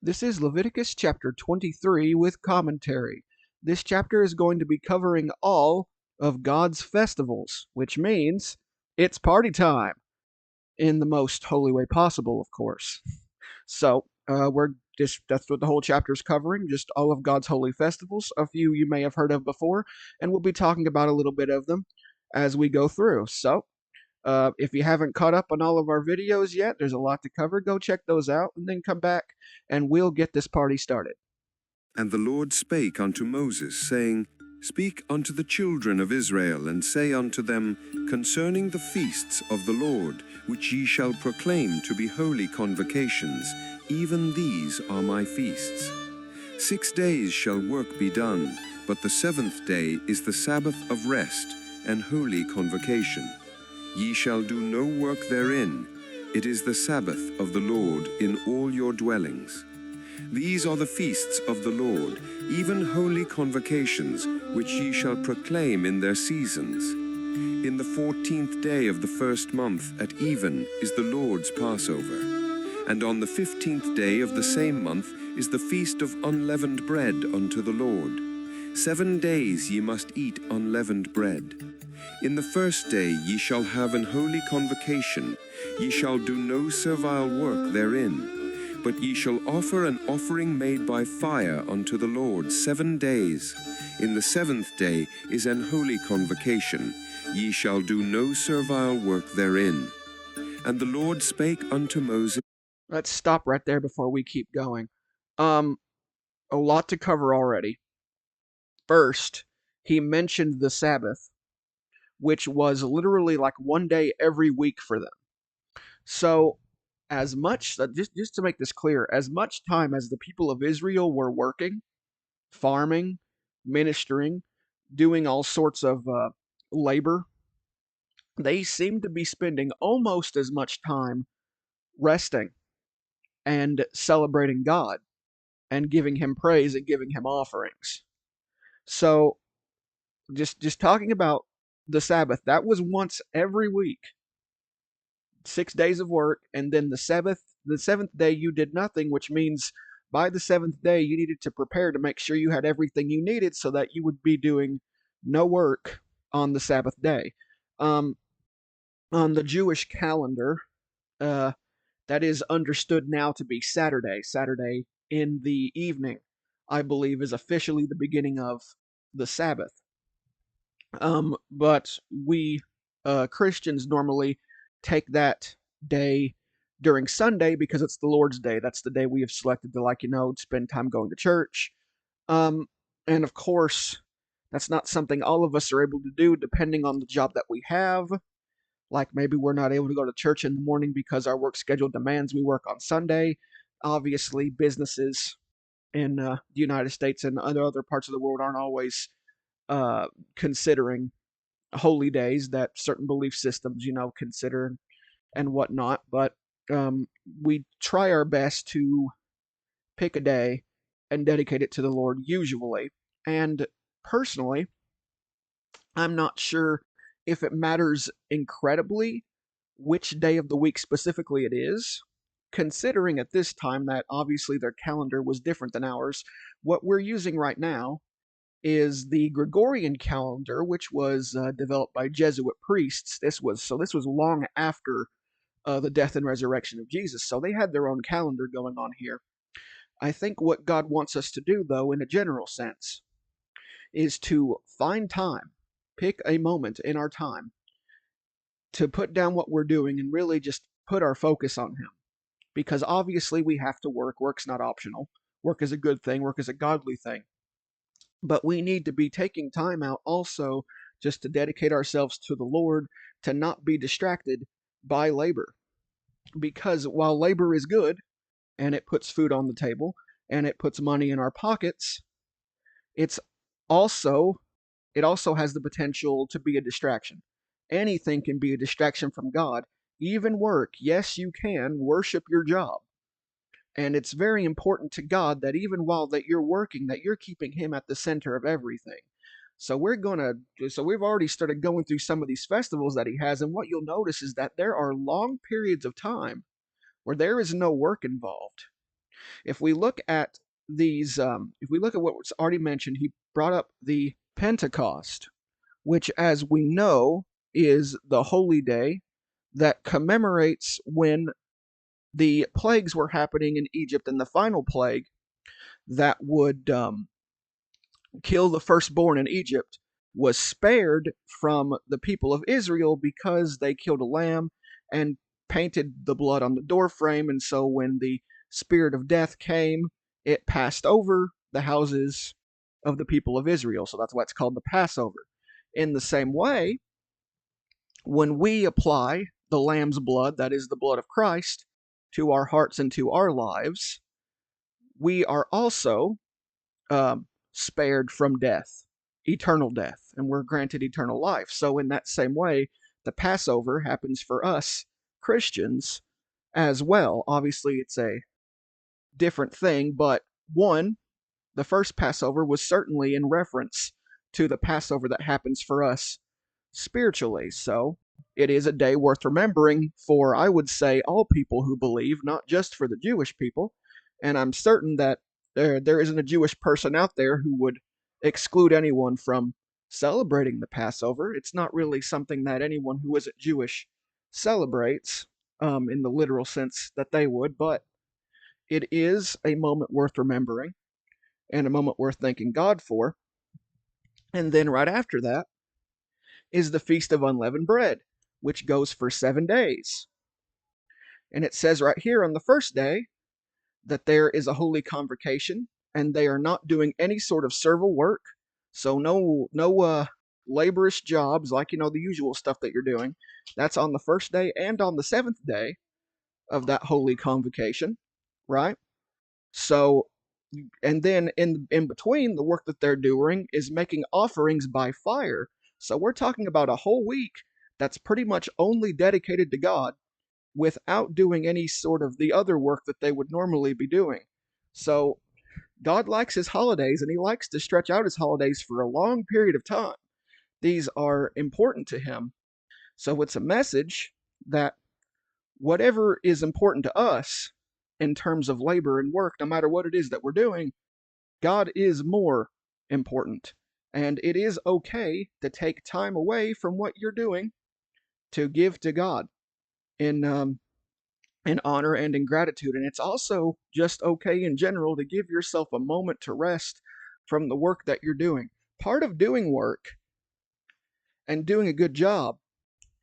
This is Leviticus chapter 23 with commentary. This chapter is going to be covering all of God's festivals, which means it's party time in the most holy way possible, of course. So, that's what the whole chapter is covering, just all of God's holy festivals. A few you may have heard of before, and we'll be talking about a little bit of them as we go through. So, if you haven't caught up on all of our videos yet, there's a lot to cover. Go check those out and then come back and we'll get this party started. And the Lord spake unto Moses, saying, Speak unto the children of Israel, and say unto them concerning the feasts of the Lord, which ye shall proclaim to be holy convocations, even these are my feasts. 6 days shall work be done, but the 7th day is the Sabbath of rest and holy convocation. Ye shall do no work therein. It is the Sabbath of the Lord in all your dwellings. These are the feasts of the Lord, even holy convocations, which ye shall proclaim in their seasons. In the 14th day of the first month at even is the Lord's Passover. And on the 15th day of the same month is the feast of unleavened bread unto the Lord. 7 days ye must eat unleavened bread. In the first day ye shall have an holy convocation. Ye shall do no servile work therein. But ye shall offer an offering made by fire unto the Lord 7 days. In the 7th day is an holy convocation. Ye shall do no servile work therein. And the Lord spake unto Moses. Let's stop right there before we keep going. A lot to cover already. First, he mentioned the Sabbath, which was literally like one day every week for them. So, as much, just to make this clear, as much time as the people of Israel were working, farming, ministering, doing all sorts of labor, they seemed to be spending almost as much time resting and celebrating God and giving Him praise and giving Him offerings. So, just talking about the Sabbath, that was once every week, 6 days of work, and then the seventh day you did nothing, which means by the 7th day you needed to prepare to make sure you had everything you needed so that you would be doing no work on the Sabbath day. On the Jewish calendar, that is understood now to be Saturday. Saturday in the evening, I believe, is officially the beginning of the Sabbath. But we Christians normally take that day during Sunday because it's the Lord's Day. That's the day we have selected to, spend time going to church. Um, and of course, that's not something all of us are able to do depending on the job that we have. Like maybe we're not able to go to church in the morning because our work schedule demands we work on Sunday. Obviously, businesses in the United States and other parts of the world aren't always considering holy days that certain belief systems, consider and whatnot. But we try our best to pick a day and dedicate it to the Lord usually. And personally, I'm not sure if it matters incredibly which day of the week specifically it is, considering at this time that obviously their calendar was different than ours. What we're using right now is the Gregorian calendar, which was developed by Jesuit priests. This was long after the death and resurrection of Jesus, so they had their own calendar going on here. I think what God wants us to do, though, in a general sense, is to find time, pick a moment in our time to put down what we're doing and really just put our focus on Him. Because obviously we have to work. Work's not optional. Work is a good thing. Work is a godly thing. But we need to be taking time out also just to dedicate ourselves to the Lord, to not be distracted by labor. Because while labor is good and it puts food on the table and it puts money in our pockets, it's also it also has the potential to be a distraction. Anything can be a distraction from God, even work. Yes, you can worship your job. And it's very important to God that even while that you're working, that you're keeping Him at the center of everything. So we've already started going through some of these festivals that He has, and what you'll notice is that there are long periods of time where there is no work involved. If we look at if we look at what was already mentioned, he brought up the Pentecost, which, as we know, is the holy day that commemorates when the plagues were happening in Egypt, and the final plague that would kill the firstborn in Egypt was spared from the people of Israel because they killed a lamb and painted the blood on the doorframe. And so when the spirit of death came, it passed over the houses of the people of Israel. So that's why it's called the Passover. In the same way, when we apply the lamb's blood, that is the blood of Christ, to our hearts and to our lives, we are also spared from death, eternal death, and we're granted eternal life. So, in that same way, the Passover happens for us Christians as well. Obviously, it's a different thing, but one, the first Passover was certainly in reference to the Passover that happens for us spiritually. So, it is a day worth remembering for, I would say, all people who believe, not just for the Jewish people. And I'm certain that there isn't a Jewish person out there who would exclude anyone from celebrating the Passover. It's not really something that anyone who isn't Jewish celebrates in the literal sense that they would, but it is a moment worth remembering and a moment worth thanking God for. And then right after that is the Feast of Unleavened Bread, which goes for 7 days. And it says right here on the first day that there is a holy convocation, and they are not doing any sort of servile work. So no laborious jobs like the usual stuff that you're doing. That's on the first day and on the seventh day of that holy convocation, right? So, and then in between, the work that they're doing is making offerings by fire. So we're talking about a whole week that's pretty much only dedicated to God without doing any sort of the other work that they would normally be doing. So God likes his holidays, and he likes to stretch out his holidays for a long period of time. These are important to him. So it's a message that whatever is important to us in terms of labor and work, no matter what it is that we're doing, God is more important. And it is okay to take time away from what you're doing to give to God in honor and in gratitude. And it's also just okay in general to give yourself a moment to rest from the work that you're doing. Part of doing work and doing a good job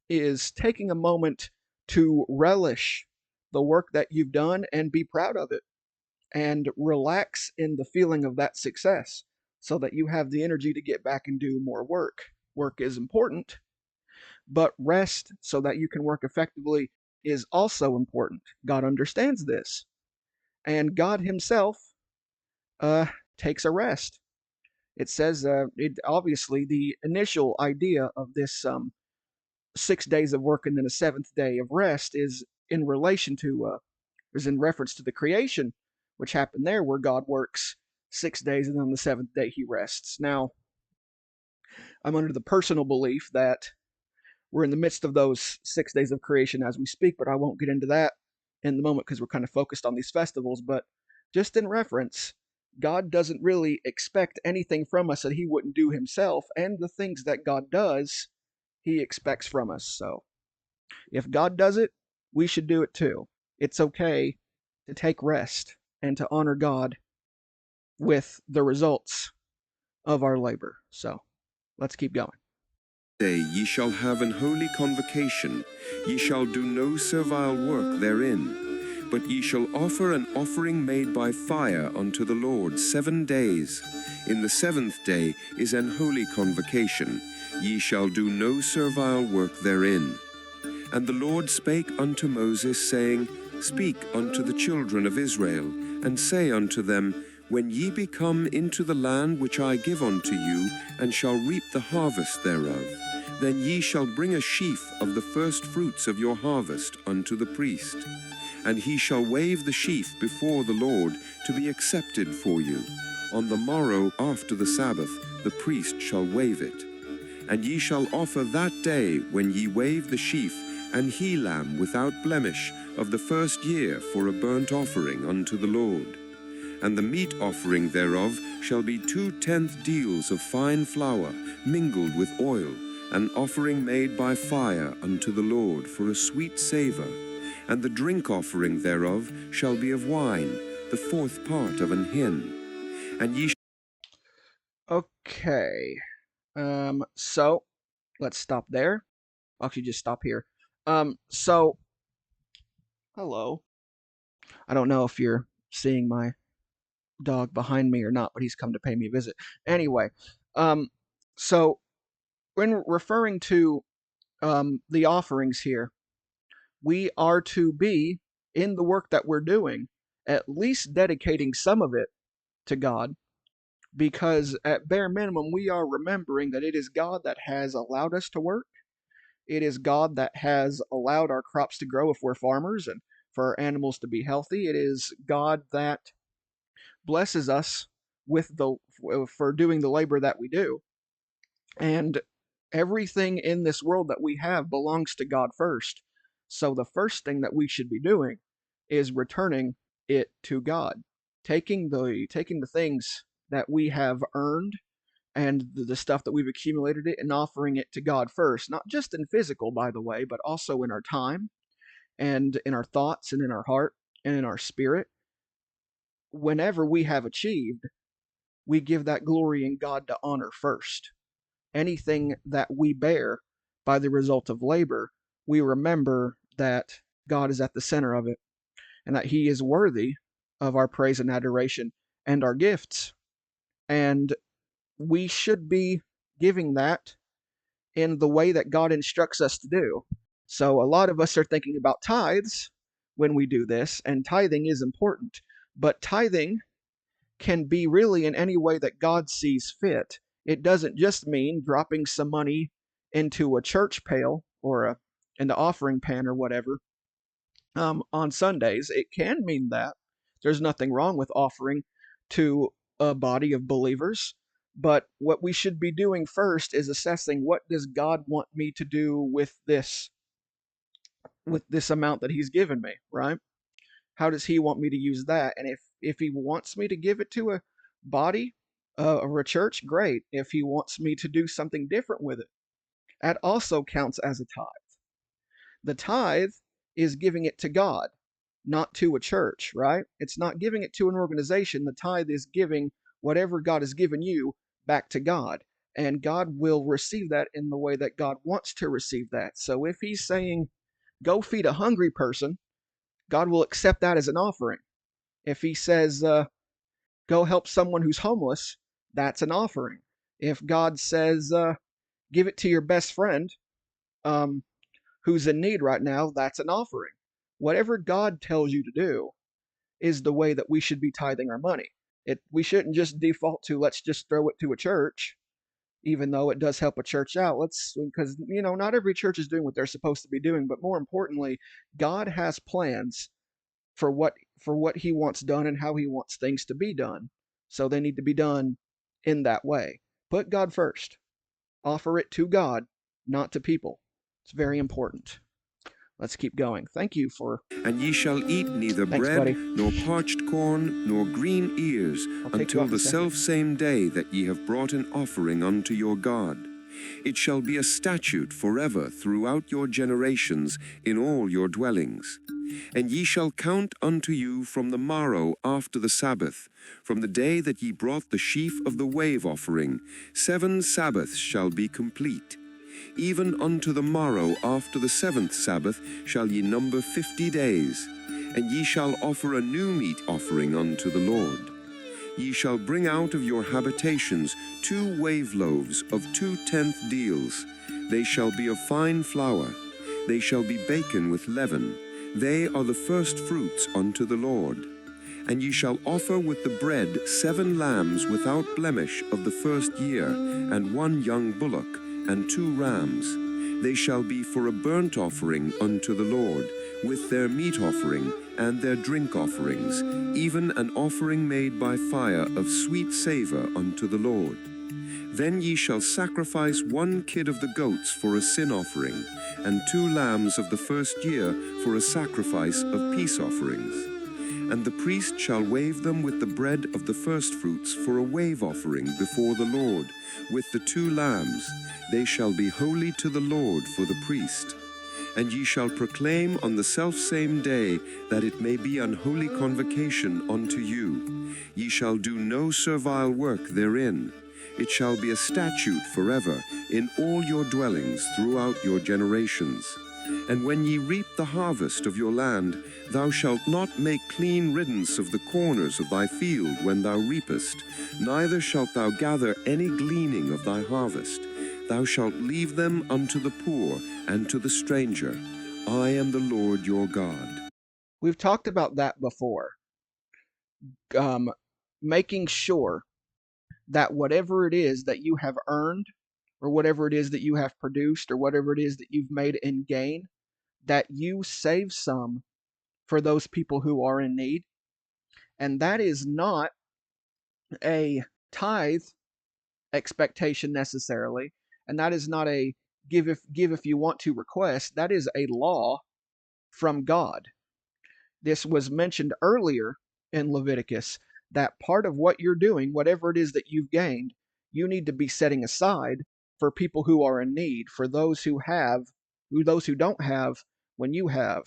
is taking a moment to relish the work that you've done and be proud of it and relax in the feeling of that success so that you have the energy to get back and do more work. Work is important, but rest so that you can work effectively is also important. God understands this, and God Himself uh, takes a rest. It says, obviously, the initial idea of this 6 days of work and then a seventh day of rest is in reference to the creation, which happened there, where God works 6 days and on the seventh day He rests. Now, I'm under the personal belief that we're in the midst of those 6 days of creation as we speak, but I won't get into that in the moment because we're kind of focused on these festivals. But just in reference, God doesn't really expect anything from us that He wouldn't do Himself, and the things that God does, He expects from us. So if God does it, we should do it too. It's okay to take rest and to honor God with the results of our labor. So let's keep going. Day ye shall have an holy convocation, ye shall do no servile work therein, but ye shall offer an offering made by fire unto the Lord 7 days. In the seventh day is an holy convocation, ye shall do no servile work therein. And the Lord spake unto Moses, saying, Speak unto the children of Israel, and say unto them, When ye be come into the land which I give unto you, and shall reap the harvest thereof, then ye shall bring a sheaf of the first fruits of your harvest unto the priest. And he shall wave the sheaf before the Lord to be accepted for you. On the morrow after the Sabbath the priest shall wave it. And ye shall offer that day, when ye wave the sheaf, an he-lamb without blemish of the first year for a burnt offering unto the Lord. And the meat offering thereof shall be 2/10 deals of fine flour mingled with oil, an offering made by fire unto the Lord for a sweet savour. And the drink offering thereof shall be of wine, the 4th part of an hin. And ye Okay. So let's stop there. Actually, just stop here. So hello. I don't know if you're seeing my dog behind me or not, but he's come to pay me a visit. Anyway, um, so when referring to the offerings here, we are to be in the work that we're doing, at least dedicating some of it to God, because at bare minimum, we are remembering that it is God that has allowed us to work. It is God that has allowed our crops to grow if we're farmers and for our animals to be healthy. It is God that blesses us with the for doing the labor that we do. And everything in this world that we have belongs to God first. So the first thing that we should be doing is returning it to God. Taking the things that we have earned and the stuff that we've accumulated it and offering it to God first, not just in physical, by the way, but also in our time and in our thoughts and in our heart and in our spirit. Whenever we have achieved, we give that glory in God to honor first. Anything that we bear by the result of labor, we remember that God is at the center of it and that He is worthy of our praise and adoration and our gifts. And we should be giving that in the way that God instructs us to do. So a lot of us are thinking about tithes when we do this, and tithing is important. But tithing can be really in any way that God sees fit. It doesn't just mean dropping some money into a church pail or in the offering pan or whatever on Sundays. It can mean that. There's nothing wrong with offering to a body of believers. But what we should be doing first is assessing, what does God want me to do with this amount that He's given me, right? How does He want me to use that? And if He wants me to give it to a body or a church, great. If He wants me to do something different with it, that also counts as a tithe. The tithe is giving it to God, not to a church, right? It's not giving it to an organization. The tithe is giving whatever God has given you back to God. And God will receive that in the way that God wants to receive that. So if He's saying, go feed a hungry person, God will accept that as an offering. If He says, go help someone who's homeless, that's an offering. If God says, give it to your best friend, um, who's in need right now, that's an offering. Whatever God tells you to do is the way that we should be tithing our money. We shouldn't just default to, let's just throw it to a church, even though it does help a church out. Because not every church is doing what they're supposed to be doing, but more importantly, God has plans for what He wants done and how He wants things to be done. So they need to be done in that way. Put God first. Offer it to God, not to people. It's very important. Let's keep going. Thank you for. And ye shall eat neither Thanks, bread, buddy. nor parched corn, nor green ears, until the selfsame day that ye have brought an offering unto your God. It shall be a statute forever throughout your generations in all your dwellings. And ye shall count unto you from the morrow after the Sabbath, from the day that ye brought the sheaf of the wave offering. 7 Sabbaths shall be complete. Even unto the morrow after the 7th Sabbath shall ye number 50 days. And ye shall offer a new meat offering unto the Lord. Ye shall bring out of your habitations 2 wave loaves of 2/10 deals. They shall be of fine flour. They shall be baken with leaven. They are the first fruits unto the Lord. And ye shall offer with the bread 7 lambs without blemish of the first year, and 1 young bullock, and 2 rams. They shall be for a burnt offering unto the Lord, with their meat offering and their drink offerings, even an offering made by fire of sweet savour unto the Lord. Then ye shall sacrifice 1 kid of the goats for a sin offering, and 2 lambs of the first year for a sacrifice of peace offerings. And the priest shall wave them with the bread of the firstfruits for a wave offering before the Lord, with the 2 lambs. They shall be holy to the Lord for the priest. And ye shall proclaim on the selfsame day that it may be an holy convocation unto you. Ye shall do no servile work therein. It shall be a statute forever in all your dwellings throughout your generations. And when ye reap the harvest of your land, thou shalt not make clean riddance of the corners of thy field when thou reapest, neither shalt thou gather any gleaning of thy harvest. Thou shalt leave them unto the poor and to the stranger. I am the Lord your God. We've talked about that before. Making sure that whatever it is that you have earned, or whatever it is that you have produced, or whatever it is that you've made in gain, that you save some for those people who are in need. And that is not a tithe expectation necessarily, and that is not a give if you want to request. That is a law from God. This was mentioned earlier in Leviticus, that part of what you're doing, whatever it is that you've gained, you need to be setting aside for people who are in need, for those who have, those who don't have when you have.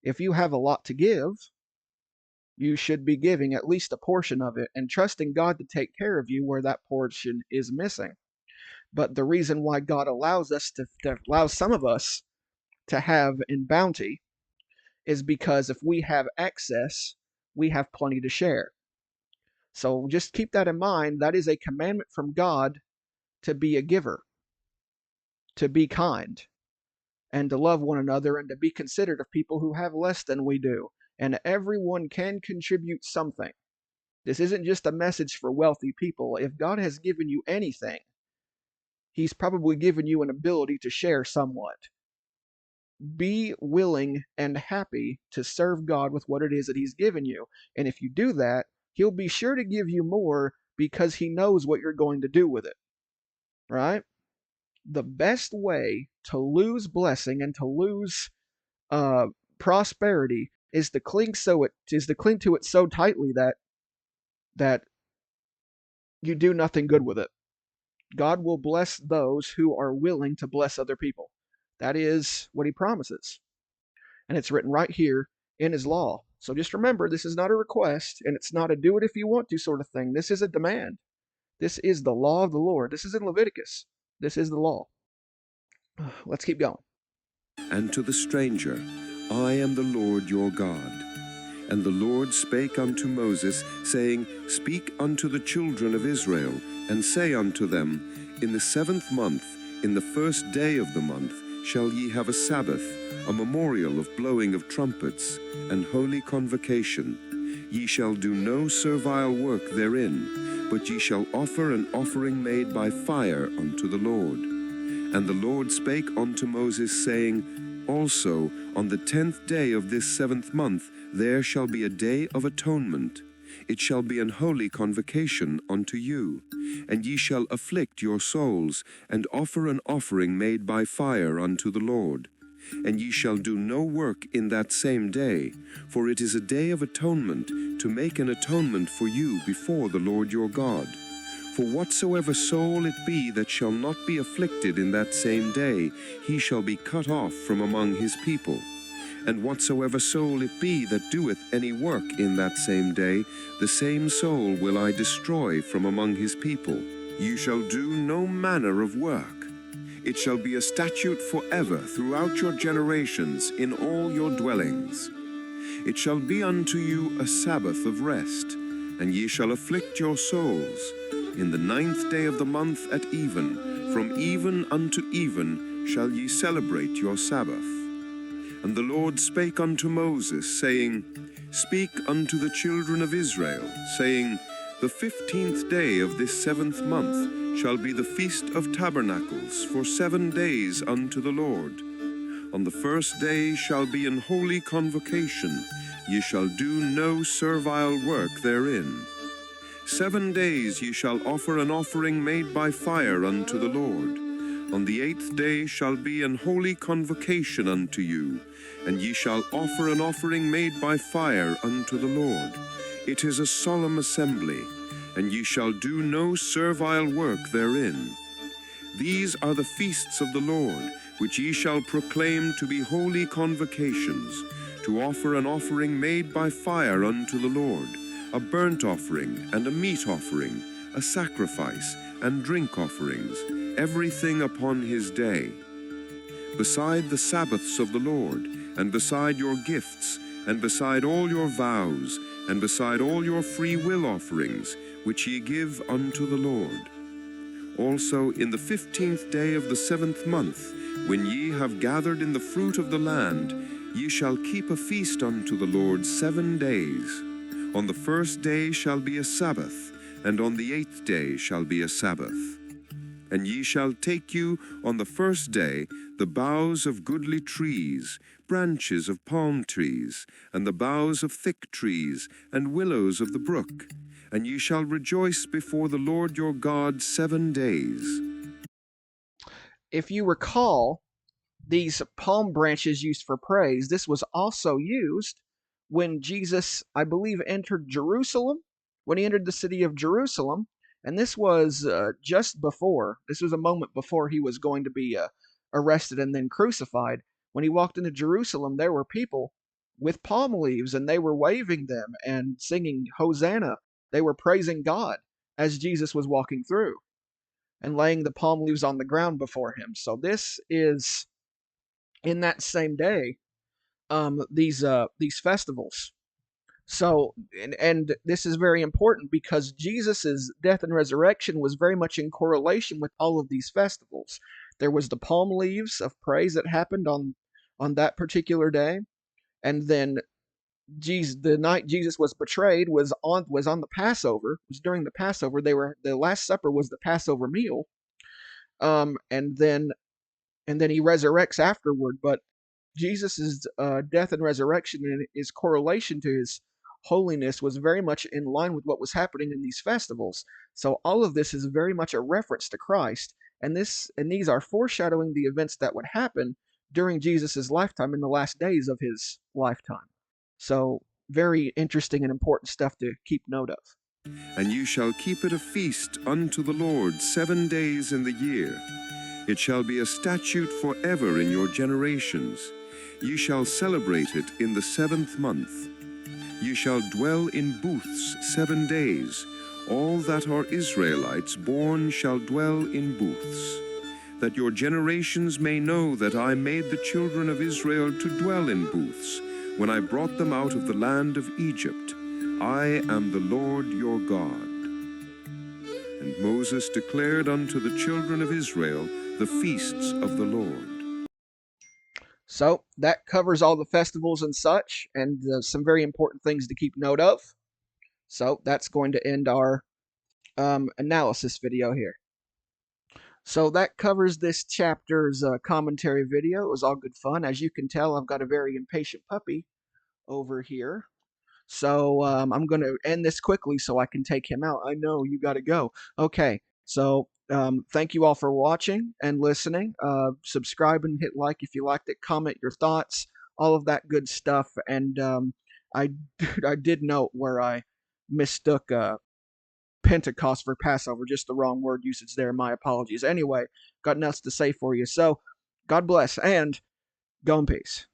If you have a lot to give, you should be giving at least a portion of it and trusting God to take care of you where that portion is missing. But the reason why God allows allows some of us to have in bounty is because if we have excess, we have plenty to share. So just keep that in mind. That is a commandment from God to be a giver, to be kind, and to love one another, and to be considerate of people who have less than we do. And everyone can contribute something. This isn't just a message for wealthy people. If God has given you anything, He's probably given you an ability to share somewhat. Be willing and happy to serve God with what it is that He's given you. And if you do that, He'll be sure to give you more because He knows what you're going to do with it. Right? The best way to lose blessing and to lose prosperity is to cling to it so tightly that you do nothing good with it. God will bless those who are willing to bless other people. That is what He promises. And it's written right here in His law. So just remember, this is not a request, and it's not a do it if you want to sort of thing. This is a demand. This is the law of the Lord. This is in Leviticus. This is the law. Let's keep going. And to the stranger, I am the Lord your God. And the Lord spake unto Moses, saying, Speak unto the children of Israel, and say unto them, In the 7th month, in the first day of the month, shall ye have a Sabbath, a memorial of blowing of trumpets, and holy convocation. Ye shall do no servile work therein, but ye shall offer an offering made by fire unto the Lord. And the Lord spake unto Moses, saying, Also on the 10th day of this 7th month there shall be a day of atonement. It shall be an holy convocation unto you. And ye shall afflict your souls, and offer an offering made by fire unto the Lord. And ye shall do no work in that same day, for it is a day of atonement, to make an atonement for you before the Lord your God. For whatsoever soul it be that shall not be afflicted in that same day, he shall be cut off from among his people. And whatsoever soul it be that doeth any work in that same day, the same soul will I destroy from among his people. You shall do no manner of work. It shall be a statute forever throughout your generations in all your dwellings. It shall be unto you a Sabbath of rest, and ye shall afflict your souls. In the 9th day of the month at even, from even unto even, shall ye celebrate your Sabbath. And the Lord spake unto Moses, saying, Speak unto the children of Israel, saying, The 15th day of this 7th month shall be the feast of tabernacles for 7 days unto the Lord. On the first day shall be an holy convocation. Ye shall do no servile work therein. 7 days ye shall offer an offering made by fire unto the Lord. On the 8th day shall be an holy convocation unto you, and ye shall offer an offering made by fire unto the Lord. It is a solemn assembly, and ye shall do no servile work therein. These are the feasts of the Lord, which ye shall proclaim to be holy convocations, to offer an offering made by fire unto the Lord, a burnt offering and a meat offering, a sacrifice and drink offerings, everything upon his day. Beside the Sabbaths of the Lord, and beside your gifts, and beside all your vows, and beside all your free will offerings, which ye give unto the Lord. Also in the 15th day of the 7th month, when ye have gathered in the fruit of the land, ye shall keep a feast unto the Lord 7 days. On the 1st day shall be a Sabbath, and on the 8th day shall be a Sabbath. And ye shall take you on the 1st day the boughs of goodly trees, branches of palm trees, and the boughs of thick trees, and willows of the brook. And ye shall rejoice before the Lord your God 7 days. If you recall, these palm branches used for praise, this was also used when Jesus, I believe, entered Jerusalem, when he entered the city of Jerusalem. And this was this was a moment before he was going to be arrested and then crucified. When he walked into Jerusalem, there were people with palm leaves, and they were waving them and singing Hosanna. They were praising God as Jesus was walking through and laying the palm leaves on the ground before him. So this is in that same day, these festivals. So and this is very important because Jesus's death and resurrection was very much in correlation with all of these festivals. There was the palm leaves of praise that happened on that particular day, and then the night Jesus was betrayed was on the Passover. It was during the Passover. The Last Supper was the Passover meal, and then he resurrects afterward. But Jesus' death and resurrection and his correlation to his holiness was very much in line with what was happening in these festivals. So all of this is very much a reference to Christ, and these are foreshadowing the events that would happen during Jesus' lifetime in the last days of his lifetime. So very interesting and important stuff to keep note of. And you shall keep it a feast unto the Lord 7 days in the year. It shall be a statute forever in your generations. Ye shall celebrate it in the 7th month. Ye shall dwell in booths 7 days. All that are Israelites born shall dwell in booths. That your generations may know that I made the children of Israel to dwell in booths, when I brought them out of the land of Egypt. I am the Lord your God. And Moses declared unto the children of Israel the feasts of the Lord. So that covers all the festivals and such, and some very important things to keep note of. So that's going to end our analysis video here. So that covers this chapter's commentary video. It was all good fun. As you can tell, I've got a very impatient puppy over here. So I'm going to end this quickly so I can take him out. I know you got to go. Okay. So thank you all for watching and listening. Subscribe and hit like if you liked it. Comment your thoughts, all of that good stuff. And I I did note where I mistook Pentecost for Passover, just the wrong word usage there. My apologies. Anyway, got nothing else to say for you. So God bless and go in peace.